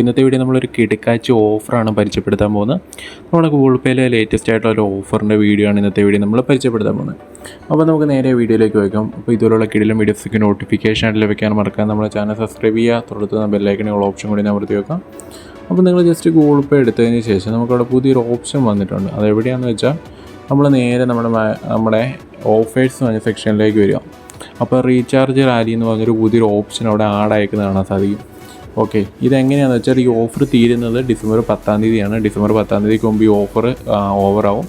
ഇന്നത്തെ വീഡിയോ നമ്മളൊരു കിടക്കാഴ്ച ഓഫറാണ് പരിചയപ്പെടുത്താൻ പോകുന്നത്. നമ്മുടെ ഗൂഗിൾ പേയിലെ ലേറ്റസ്റ്റ് ആയിട്ടുള്ള ഒരു ഓഫറിൻ്റെ വീഡിയോ ആണ് ഇന്നത്തെ വീഡിയോ നമ്മൾ പരിചയപ്പെടുത്താൻ പോകുന്നത്. അപ്പോൾ നമുക്ക് നേരെ വീഡിയോയിലേക്ക് വയ്ക്കാം. അപ്പോൾ ഇതുപോലുള്ള കിടിലം വീഡിയോസൊക്കെ നോട്ടിഫിക്കേഷൻ ആയിട്ട് ലഭിക്കാൻ മറക്കാൻ നമ്മുടെ ചാനൽ സബ്സ്ക്രൈബ് ചെയ്യുക. തുടർന്ന് ബെല്ലൈക്കനുള്ള ഓപ്ഷൻ കൂടി അമർത്തി വെക്കാം. അപ്പോൾ നിങ്ങൾ ജസ്റ്റ് ഗൂഗിൾ പേ എടുത്തതിന് ശേഷം നമുക്കവിടെ പുതിയൊരു ഓപ്ഷൻ വന്നിട്ടുണ്ട്. അതെവിടെയാണെന്ന് വെച്ചാൽ നമ്മൾ നേരെ നമ്മുടെ ഓഫേഴ്സ് എന്ന് പറഞ്ഞ സെക്ഷനിലേക്ക് വരിക. അപ്പോൾ റീചാർജ് റാലി എന്ന് പറഞ്ഞൊരു പുതിയൊരു ഓപ്ഷൻ അവിടെ ആഡ് ആയിരിക്കുന്നത് കാണാൻ സാധിക്കും. ഓക്കെ, ഇതെങ്ങനെയാണെന്ന് വെച്ചാൽ ഈ ഓഫർ തീരുന്നത് ഡിസംബർ 10 തീയതിയാണ്. ഡിസംബർ 10 തീയതിക്ക് മുമ്പ് ഈ ഓഫർ ഓവറാവും.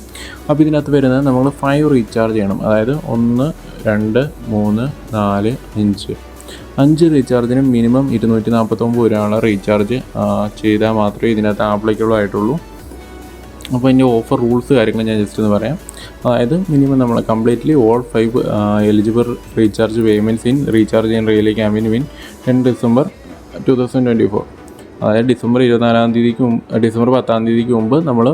അപ്പോൾ ഇതിനകത്ത് വരുന്നത് നമ്മൾ 5 റീചാർജ് ചെയ്യണം. അതായത് 1, 2, 3, 4, 5 റീചാർജിനും മിനിമം 249 രൂപയാണ് റീചാർജ് ചെയ്താൽ മാത്രമേ ഇതിനകത്ത് ആപ്ലിക്കബിൾ ആയിട്ടുള്ളൂ. അപ്പോൾ ഇതിൻ്റെ ഓഫർ റൂൾസ് കാര്യങ്ങൾ ഞാൻ ജസ്റ്റ് ഒന്ന് പറയാം. അതായത് മിനിമം നമ്മൾ completely all 5 eligible recharge payments in recharge in really campaign win 10 December 2024. അതായത് ഡിസംബർ 10 തീയതിക്ക് മുമ്പ് നമ്മൾ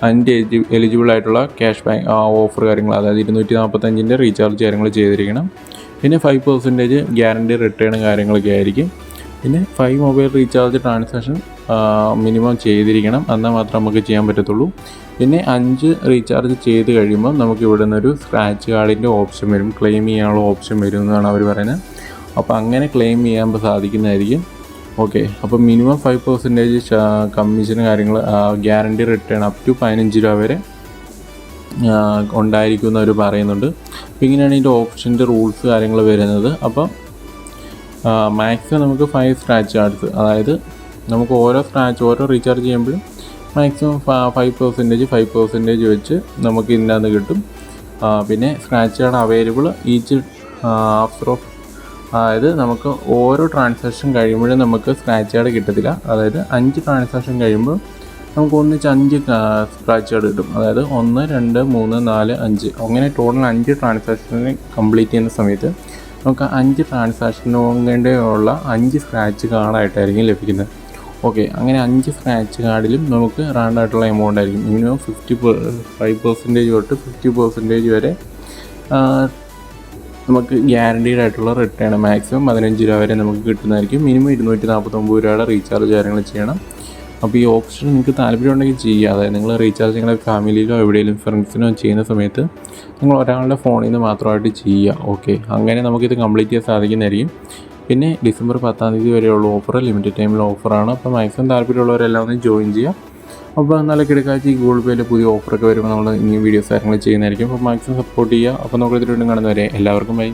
5 എലിജിബിൾ ആയിട്ടുള്ള ക്യാഷ് ബാക്ക് ഓഫർ കാര്യങ്ങൾ, അതായത് 245 റീചാർജ് കാര്യങ്ങൾ ചെയ്തിരിക്കണം. പിന്നെ 5% ഗ്യാരണ്ടി റിട്ടേൺ കാര്യങ്ങളൊക്കെ ആയിരിക്കും. പിന്നെ 5 മൊബൈൽ റീചാർജ് ട്രാൻസാക്ഷൻ മിനിമം ചെയ്തിരിക്കണം, എന്നാൽ മാത്രമേ നമുക്ക് ചെയ്യാൻ പറ്റത്തുള്ളൂ. പിന്നെ 5 റീചാർജ് ചെയ്ത് കഴിയുമ്പോൾ നമുക്ക് ഇവിടെ നിന്നൊരു സ്ക്രാച്ച് കാർഡിൻ്റെ ഓപ്ഷൻ വരും, ക്ലെയിം ചെയ്യാനുള്ള ഓപ്ഷൻ വരും എന്നാണ് അവർ പറയുന്നത്. അപ്പോൾ അങ്ങനെ ക്ലെയിം ചെയ്യാൻ സാധിക്കുന്നതായിരിക്കും. ഓക്കെ, അപ്പോൾ മിനിമം 5% കമ്മീഷൻ കാര്യങ്ങൾ, ഗ്യാരണ്ടി റിട്ടേൺ അപ് ടു 15 രൂപ വരെ ഉണ്ടായിരിക്കും എന്നവർ പറയുന്നുണ്ട്. അപ്പോൾ ഇങ്ങനെയാണ് ഇതിൻ്റെ ഓപ്ഷൻ്റെ റൂൾസ് കാര്യങ്ങൾ വരുന്നത്. അപ്പം മാക്സിമം നമുക്ക് 5 സ്ക്രാച്ച് കാർഡ്സ്, അതായത് നമുക്ക് ഓരോ റീചാർജ് ചെയ്യുമ്പോഴും മാക്സിമം 5% വെച്ച് നമുക്ക് ഇതിനകത്ത് കിട്ടും. പിന്നെ scratch card available each after of, അതായത് നമുക്ക് ഓരോ ട്രാൻസാക്ഷൻ കഴിയുമ്പോഴും നമുക്ക് സ്ക്രാച്ച് കാർഡ് കിട്ടത്തില്ല. അതായത് 5 ട്രാൻസാക്ഷൻ കഴിയുമ്പോൾ നമുക്ക് ഒന്നിച്ച് 5 സ്ക്രാച്ച് കാർഡ് കിട്ടും. അതായത് 1, 2, 3, 4, 5 അങ്ങനെ ടോട്ടൽ 5 ട്രാൻസാക്ഷൻ കംപ്ലീറ്റ് ചെയ്യുന്ന സമയത്ത് നമുക്ക് 5 ട്രാൻസാക്ഷനുള്ള 5 സ്ക്രാച്ച് കാർഡായിട്ടായിരിക്കും ലഭിക്കുന്നത്. ഓക്കെ, അങ്ങനെ 5 സ്ക്രാച്ച് കാർഡിലും നമുക്ക് റാൻഡായിട്ടുള്ള എമൗണ്ട് ആയിരിക്കും. മിനിമം 5% തൊട്ട് 50% വരെ നമുക്ക് ഗ്യാരണ്ടീഡ് ആയിട്ടുള്ള റിട്ടേൺ മാക്സിമം 15 രൂപ വരെ നമുക്ക് കിട്ടുന്നതായിരിക്കും. മിനിമം 249 രൂപയുടെ റീചാർജ് കാര്യങ്ങൾ ചെയ്യണം. അപ്പോൾ ഈ ഓപ്ഷൻ നിങ്ങൾക്ക് താല്പര്യമുണ്ടെങ്കിൽ ചെയ്യുക. അതായത് നിങ്ങൾ റീചാർജ് നിങ്ങളുടെ ഫാമിലിയിലോ എവിടെയെങ്കിലും ഫ്രണ്ട്സിനോ ചെയ്യുന്ന സമയത്ത് നിങ്ങൾ ഒരാളുടെ ഫോണിൽ നിന്ന് മാത്രമായിട്ട് ചെയ്യുക. ഓക്കെ, അങ്ങനെ നമുക്കിത് കംപ്ലീറ്റ് ചെയ്യാൻ സാധിക്കുന്നതായിരിക്കും. പിന്നെ ഡിസംബർ 10 തീയതി വരെയുള്ള ഓഫർ ലിമിറ്റഡ് ടൈമിലുള്ള ഓഫറാണ്. അപ്പോൾ മാക്സിമം താല്പര്യമുള്ളവരെല്ലാം ഒന്ന് ജോയിൻ ചെയ്യുക. അപ്പോൾ നല്ല കിടക്കാഴ്ച ഈ ഗൂഗിൾ പേയിൽ പുതിയ ഓഫറൊക്കെ വരുമ്പോൾ നമ്മൾ ഇനിയും വീഡിയോസ് കാര്യങ്ങൾ ചെയ്യുന്നതായിരിക്കും. അപ്പോൾ മാക്സിമം സപ്പോർട്ട് ചെയ്യുക. അപ്പോൾ നമുക്ക് ഇതിലൂടെ കാണുന്നവരെ എല്ലാവർക്കും ബൈ.